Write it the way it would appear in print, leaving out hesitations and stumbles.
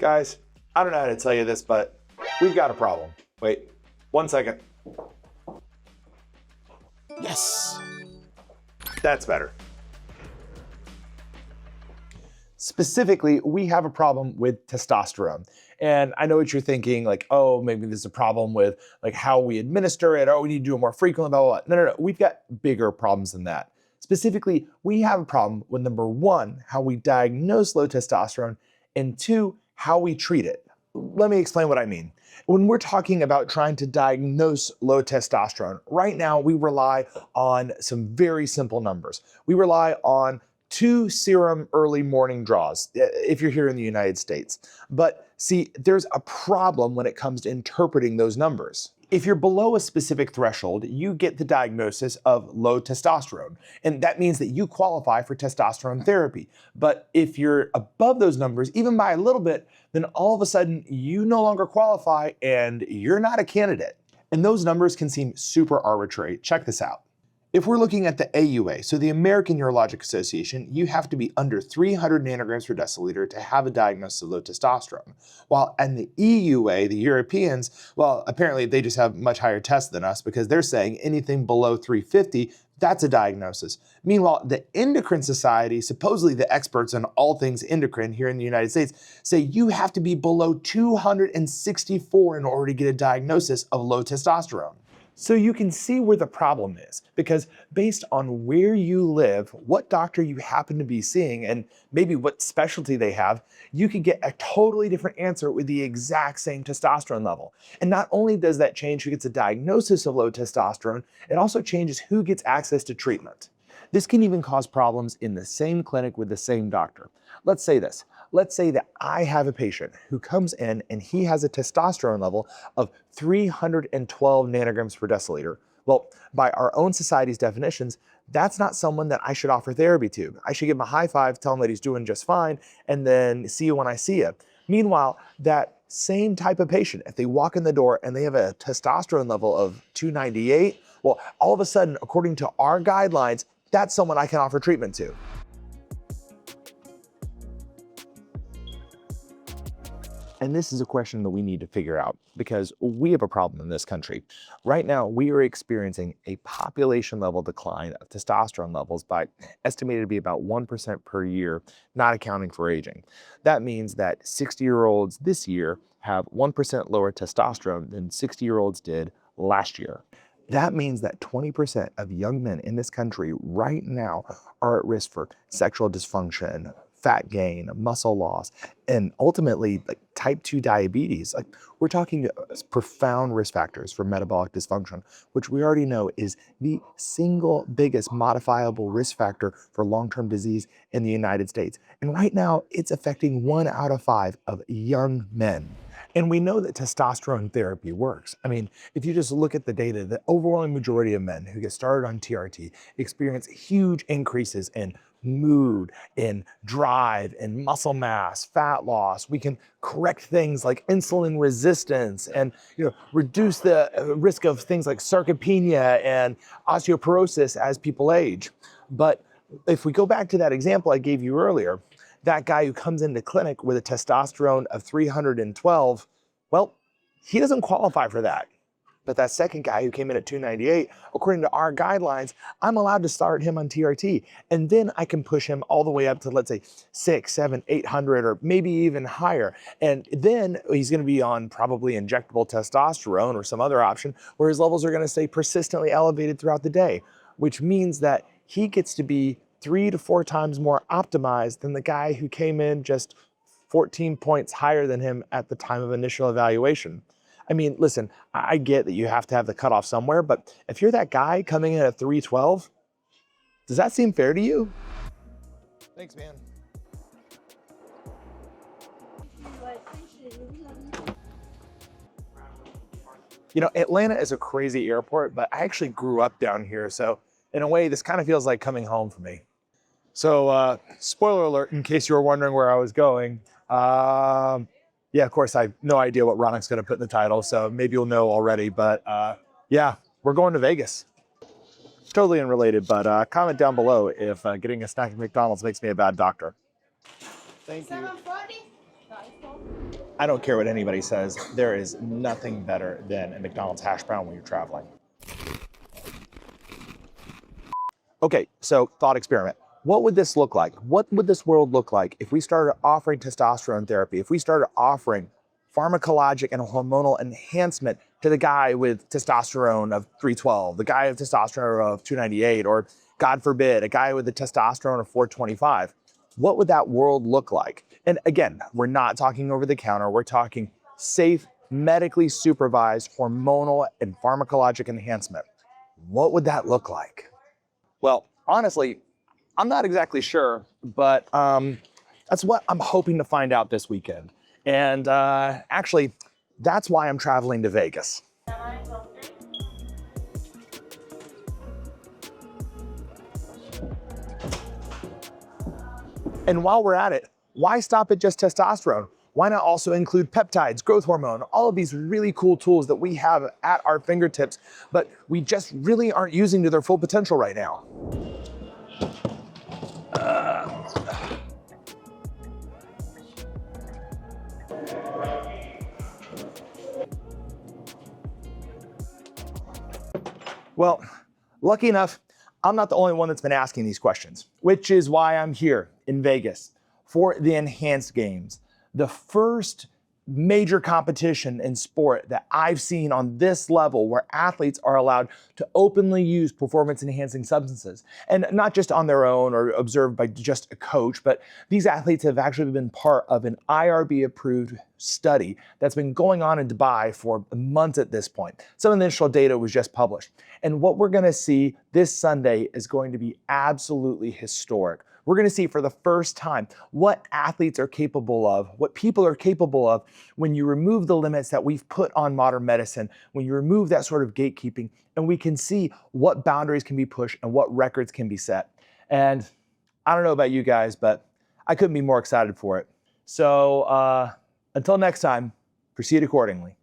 Guys, I don't know how to tell you this, but we've got a problem. Wait, 1 second. Yes, that's better. Specifically, we have a problem with testosterone. And I know what you're thinking, like, oh, maybe there's a problem with like how we administer it. Oh, we need to do it more frequently, blah, blah, blah. No. We've got bigger problems than that. Specifically, we have a problem with number one, how we diagnose low testosterone, and two, how we treat it. Let me explain what I mean. When we're talking about trying to diagnose low testosterone, right now we rely on some very simple numbers. We rely on 2 serum early morning draws, if you're here in the United States. But see, there's a problem when it comes to interpreting those numbers. If you're below a specific threshold, you get the diagnosis of low testosterone, and that means that you qualify for testosterone therapy. But if you're above those numbers, even by a little bit, then all of a sudden you no longer qualify and you're not a candidate. And those numbers can seem super arbitrary. Check this out. If we're looking at the AUA, so the American Urologic Association, you have to be under 300 nanograms per deciliter to have a diagnosis of low testosterone. While in the EUA, the Europeans, well, apparently they just have much higher tests than us because they're saying anything below 350, that's a diagnosis. Meanwhile, the Endocrine Society, supposedly the experts on all things endocrine here in the United States, say you have to be below 264 in order to get a diagnosis of low testosterone. So you can see where the problem is, because based on where you live, what doctor you happen to be seeing, and maybe what specialty they have, you could get a totally different answer with the exact same testosterone level. And not only does that change who gets a diagnosis of low testosterone, it also changes who gets access to treatment. This can even cause problems in the same clinic with the same doctor. Let's say this. Let's say that I have a patient who comes in and he has a testosterone level of 312 nanograms per deciliter. Well, by our own society's definitions, that's not someone that I should offer therapy to. I should give him a high five, tell him that he's doing just fine, and then see you when I see you. Meanwhile, that same type of patient, if they walk in the door and they have a testosterone level of 298, well, all of a sudden, according to our guidelines, that's someone I can offer treatment to. And this is a question that we need to figure out because we have a problem in this country. Right now, we are experiencing a population level decline of testosterone levels by estimated to be about 1% per year, not accounting for aging. That means that 60-year-olds this year have 1% lower testosterone than 60-year-olds did last year. That means that 20% of young men in this country right now are at risk for sexual dysfunction, fat gain, muscle loss, and ultimately like type 2 diabetes. Like we're talking profound risk factors for metabolic dysfunction, which we already know is the single biggest modifiable risk factor for long-term disease in the United States. And right now it's affecting 1 out of 5 of young men. And we know that testosterone therapy works. I mean, if you just look at the data, the overwhelming majority of men who get started on TRT experience huge increases in mood, in drive, in muscle mass, fat loss. We can correct things like insulin resistance and reduce the risk of things like sarcopenia and osteoporosis as people age. But if we go back to that example I gave you earlier, that guy who comes into clinic with a testosterone of 312, well, he doesn't qualify for that. But that second guy who came in at 298, according to our guidelines, I'm allowed to start him on TRT. And then I can push him all the way up to, let's say, 600, 700, 800, or maybe even higher. And then he's going to be on probably injectable testosterone or some other option where his levels are going to stay persistently elevated throughout the day, which means that he gets to be 3 to 4 times more optimized than the guy who came in just 14 points higher than him at the time of initial evaluation. I mean, listen, I get that you have to have the cutoff somewhere, but if you're that guy coming in at 312, does that seem fair to you? Thanks, man. Atlanta is a crazy airport, but I actually grew up down here. So in a way, this kind of feels like coming home for me. So spoiler alert, in case you were wondering where I was going. Yeah, of course, I have no idea what Ronik's going to put in the title, so maybe you'll know already. But yeah, we're going to Vegas. Totally unrelated, but comment down below if getting a snack at McDonald's makes me a bad doctor. Thank you. I don't care what anybody says, there is nothing better than a McDonald's hash brown when you're traveling. Okay, so thought experiment. What would this look like? What would this world look like if we started offering testosterone therapy, if we started offering pharmacologic and hormonal enhancement to the guy with testosterone of 312, the guy with testosterone of 298, or God forbid, a guy with a testosterone of 425? What would that world look like? And again, we're not talking over the counter, we're talking safe, medically supervised hormonal and pharmacologic enhancement. What would that look like? Well, honestly, I'm not exactly sure, but that's what I'm hoping to find out this weekend. And actually, that's why I'm traveling to Vegas. And while we're at it, why stop at just testosterone? Why not also include peptides, growth hormone, all of these really cool tools that we have at our fingertips, but we just really aren't using to their full potential right now? Well, lucky enough, I'm not the only one that's been asking these questions, which is why I'm here in Vegas for the Enhanced Games, the first major competition in sport that I've seen on this level where athletes are allowed to openly use performance-enhancing substances. And not just on their own or observed by just a coach, but these athletes have actually been part of an IRB-approved study that's been going on in Dubai for months at this point. Some initial data was just published. And what we're gonna see this Sunday is going to be absolutely historic. We're gonna see for the first time what athletes are capable of, what people are capable of when you remove the limits that we've put on modern medicine, when you remove that sort of gatekeeping, and we can see what boundaries can be pushed and what records can be set. And I don't know about you guys, but I couldn't be more excited for it. So until next time, proceed accordingly.